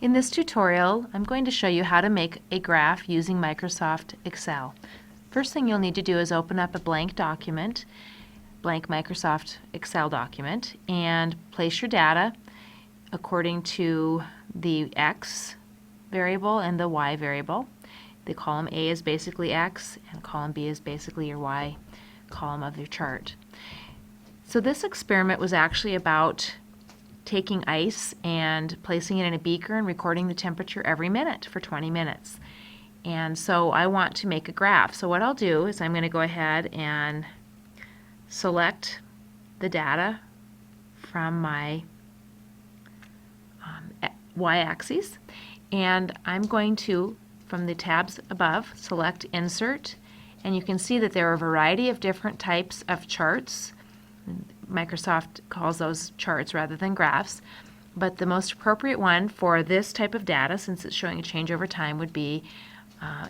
In this tutorial, I'm going to show you how to make a graph using Microsoft Excel. First thing you'll need to do is open up a blank document, blank Microsoft Excel document, and place your data according to the X variable and the Y variable. The column A is basically X, and column B is basically your Y column of your chart. So this experiment was actually about taking ice and placing it in a beaker and recording the temperature every minute for 20 minutes. And so I want to make a graph. So what I'll do is I'm going to go ahead and select the data from my y-axis, and I'm going to, from the tabs above, select Insert, and you can see that there are a variety of different types of charts. Microsoft calls those charts rather than graphs, but the most appropriate one for this type of data, since it's showing a change over time, would be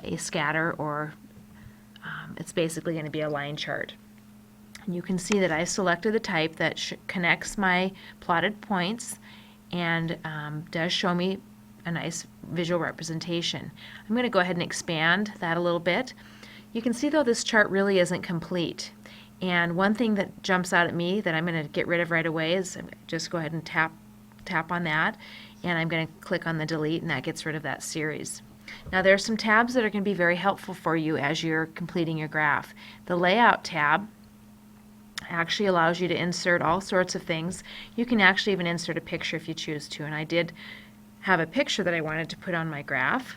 a scatter, or it's basically going to be a line chart. And you can see that I selected the type that connects my plotted points and does show me a nice visual representation. I'm going to go ahead and expand that a little bit. You can see though this chart really isn't complete. And one thing that jumps out at me that I'm going to get rid of right away is just go ahead and tap on that, and I'm going to click on the delete, and that gets rid of that series. Now there are some tabs that are going to be very helpful for you as you're completing your graph. The Layout tab actually allows you to insert all sorts of things. You can actually even insert a picture if you choose to, and I did have a picture that I wanted to put on my graph.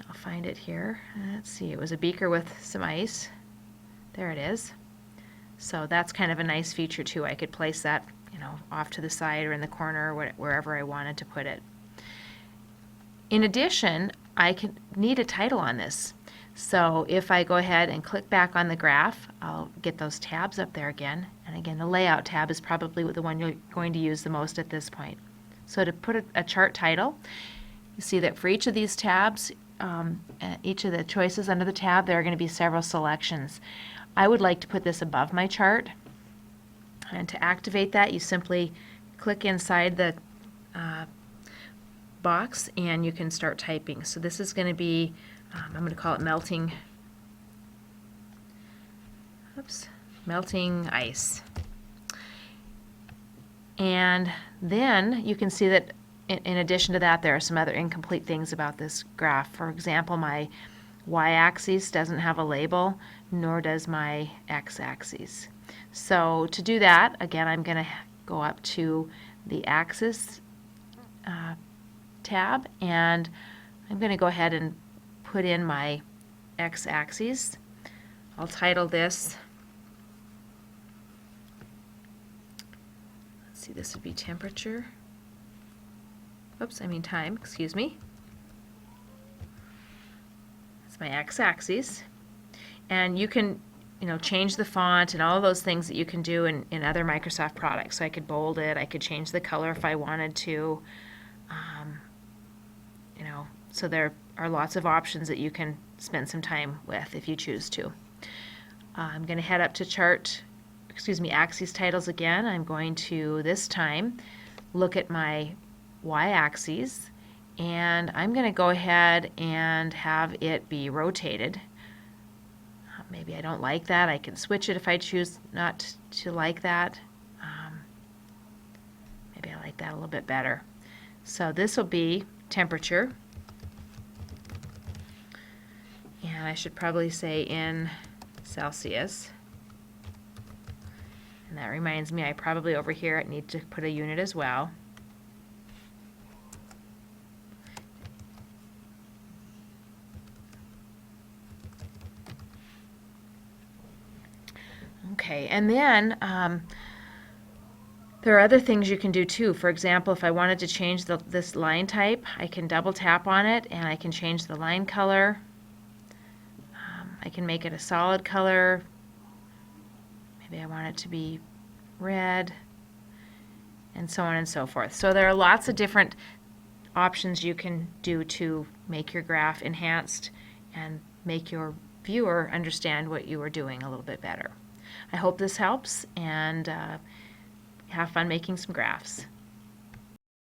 I'll find it here. Let's see, it was a beaker with some ice. There it is. So that's kind of a nice feature too. I could place that, off to the side or in the corner or wherever I wanted to put it. In addition, I need a title on this. So if I go ahead and click back on the graph, I'll get those tabs up there again. And again, the Layout tab is probably the one you're going to use the most at this point. So to put a chart title, you see that for each of these tabs, each of the choices under the tab, there are going to be several selections. I would like to put this above my chart. And to activate that, you simply click inside the box and you can start typing. So this is going to be, I'm going to call it melting ice. And then you can see that in addition to that, there are some other incomplete things about this graph. For example, my y-axis doesn't have a label, nor does my x-axis. So to do that, again, I'm going to go up to the Axis tab, and I'm going to go ahead and put in my x-axis. I'll title this, let's see, this would be temperature. Time, excuse me. That's my x-axis. And you can change the font and all of those things that you can do in other Microsoft products. So I could bold it, I could change the color if I wanted to. So there are lots of options that you can spend some time with if you choose to. I'm going to head up to axis titles again. I'm going to, this time, look at my y-axis, and I'm going to go ahead and have it be rotated. Maybe I don't like that. I can switch it if I choose not to like that. Maybe I like that a little bit better. So this will be temperature. And I should probably say in Celsius. And that reminds me, I probably over here need to put a unit as well. Okay, and then there are other things you can do too. For example, if I wanted to change this line type, I can double tap on it and I can change the line color. I can make it a solid color. Maybe I want it to be red, and so on and so forth. So there are lots of different options you can do to make your graph enhanced and make your viewer understand what you are doing a little bit better. I hope this helps, and have fun making some graphs.